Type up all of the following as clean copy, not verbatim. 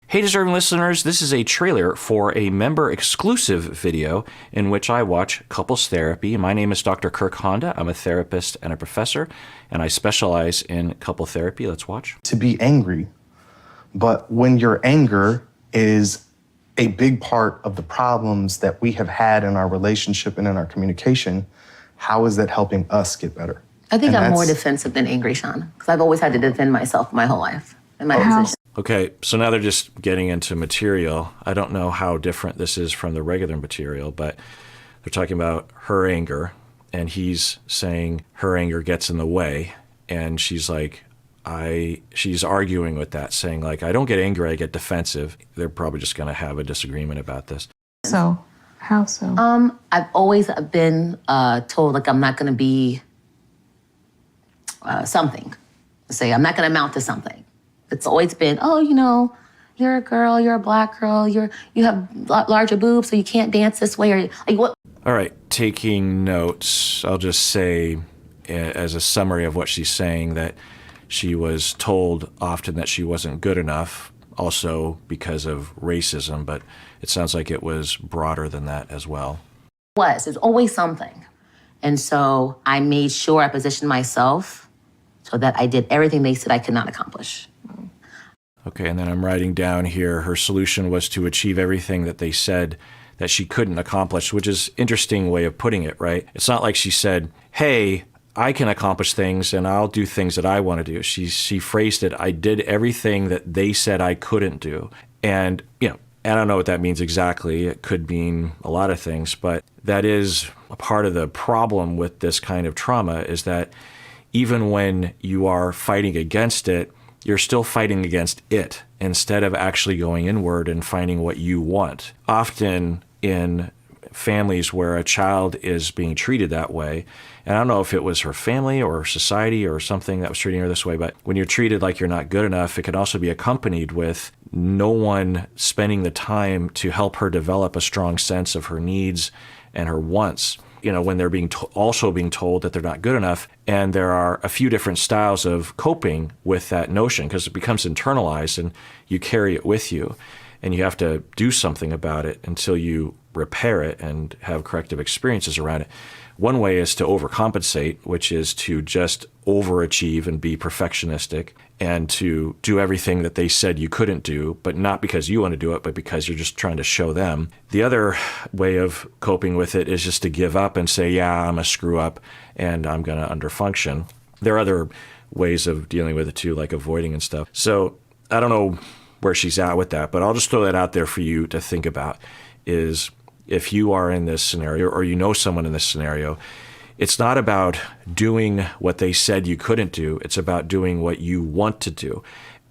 Hey, deserving listeners, this is a trailer for a member-exclusive video in which I watch couples therapy. My name is Dr. Kirk Honda. I'm a therapist and a professor, and I specialize in couple therapy. Let's watch. To be angry, but when your anger is a big part of the problems that we have had in our relationship and in our communication, how is that helping us get better? I think I'm more defensive than angry, Sean, because I've always had to defend myself my whole life in my position. Okay, so now they're just getting into material. I don't know how different this is from the regular material, but they're talking about her anger, and he's saying her anger gets in the way, and she's like, she's arguing with that, saying like, I don't get angry, I get defensive. They're probably just gonna have a disagreement about this. So, how so? I've always been told like I'm not gonna be something. Say I'm not gonna amount to something. It's always been, oh, you know, you're a girl, you're a black girl, you have larger boobs, so you can't dance this way, or like what? All right, taking notes, I'll just say as a summary of what she's saying that she was told often that she wasn't good enough, also because of racism, but it sounds like it was broader than that as well. There's always something. And so I made sure I positioned myself so that I did everything they said I could not accomplish. Okay, and then I'm writing down here, her solution was to achieve everything that they said that she couldn't accomplish, which is an interesting way of putting it, right? It's not like she said, hey, I can accomplish things and I'll do things that I want to do. She phrased it, I did everything that they said I couldn't do. And, you know, I don't know what that means exactly. It could mean a lot of things, but that is a part of the problem with this kind of trauma is that even when you are fighting against it, you're still fighting against it instead of actually going inward and finding what you want. Often in families where a child is being treated that way, and I don't know if it was her family or society or something that was treating her this way, but when you're treated like you're not good enough, it can also be accompanied with no one spending the time to help her develop a strong sense of her needs and her wants. You know, when they're also being told that they're not good enough. And there are a few different styles of coping with that notion because it becomes internalized and you carry it with you and you have to do something about it until you repair it and have corrective experiences around it. One way is to overcompensate, which is to just overachieve and be perfectionistic and to do everything that they said you couldn't do, but not because you want to do it, but because you're just trying to show them. The other way of coping with it is just to give up and say, yeah, I'm a screw up and I'm going to underfunction. There are other ways of dealing with it too, like avoiding and stuff. So I don't know where she's at with that, but I'll just throw that out there for you to think about is if you are in this scenario or you know someone in this scenario, it's not about doing what they said you couldn't do. It's about doing what you want to do.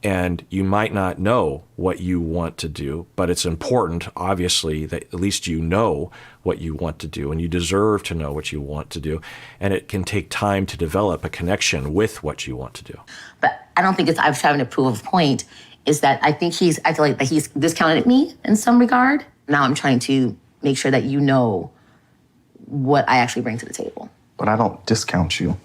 And you might not know what you want to do, but it's important, obviously, that at least you know what you want to do and you deserve to know what you want to do. And it can take time to develop a connection with what you want to do. But I don't think I'm trying to prove a point, is that I feel like that he's discounted me in some regard. Now I'm trying to make sure that you know what I actually bring to the table. But I don't discount you.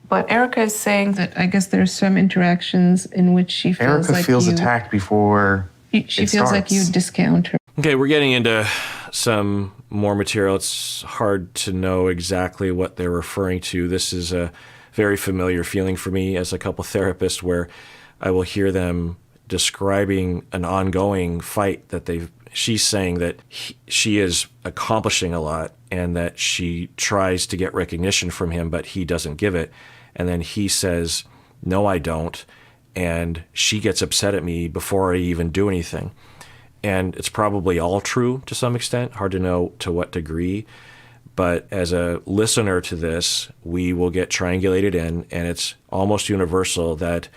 But Erica is saying that I guess there's some interactions in which she feels Erica feels attacked before she feels like you discount her. Okay, we're getting into some more material. It's hard to know exactly what they're referring to. This is a very familiar feeling for me as a couple therapist where I will hear them describing an ongoing fight that she's saying that she is accomplishing a lot and that she tries to get recognition from him, but he doesn't give it. And then he says, no, I don't. And she gets upset at me before I even do anything. And it's probably all true to some extent, hard to know to what degree. But as a listener to this, we will get triangulated in, and it's almost universal that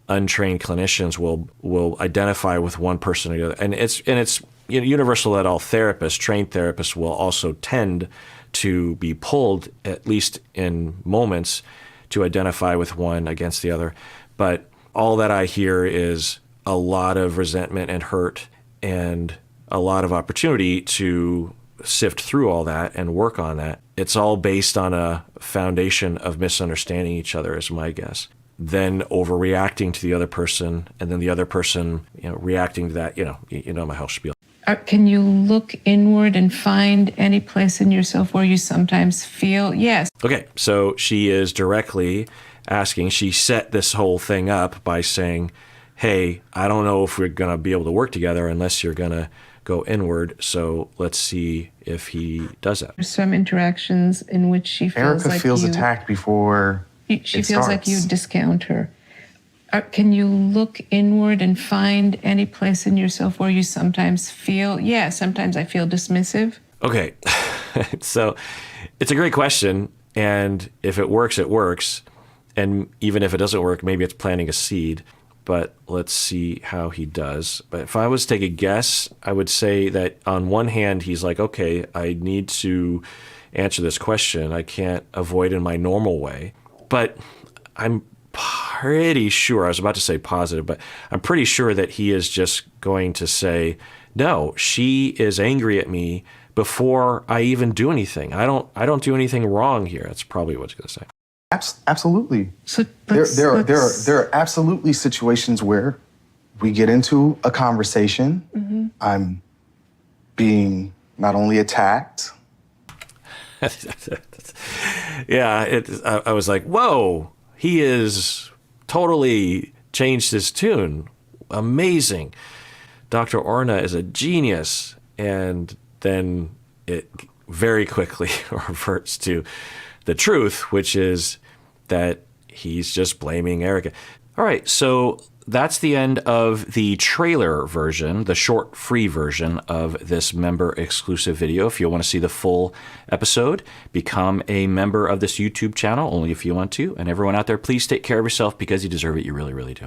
untrained clinicians will identify with one person or the other. And it's universal that all therapists, trained therapists, will also tend to be pulled, at least in moments, to identify with one against the other. But all that I hear is a lot of resentment and hurt and a lot of opportunity to sift through all that and work on that. It's all based on a foundation of misunderstanding each other, is my guess. then overreacting to the other person, and then the other person, reacting to that, you know my whole spiel. Can you look inward and find any place in yourself where you sometimes feel, yes. Okay, so she is directly asking, she set this whole thing up by saying, hey, I don't know if we're going to be able to work together unless you're going to go inward. So let's see if he does that. There's some interactions in which she feels Erica like feels you, attacked before she it feels like you starts. discount her. Can you look inward and find any place in yourself where you sometimes feel, yeah, sometimes I feel dismissive? Okay, so it's a great question. And if it works, it works. And even if it doesn't work, maybe it's planting a seed. But let's see how he does. But if I was to take a guess, I would say that on one hand, he's like, okay, I need to answer this question. I can't avoid in my normal way. But I'm pretty sure, I was about to say positive, but I'm pretty sure that he is just going to say, no, she is angry at me before I even do anything. I don't do anything wrong here. That's probably what he's going to say. Absolutely. So There are absolutely situations where we get into a conversation. I'm being not only attacked. Yeah, I was like, whoa, he is totally changed his tune. Amazing. Dr. Orna is a genius. And then it very quickly reverts to the truth, which is that he's just blaming Erica. All right, so that's the end of the trailer version, the short free version of this member exclusive video. If you want to see the full episode, become a member of this YouTube channel, only if you want to. And everyone out there, please take care of yourself because you deserve it. You really, really do.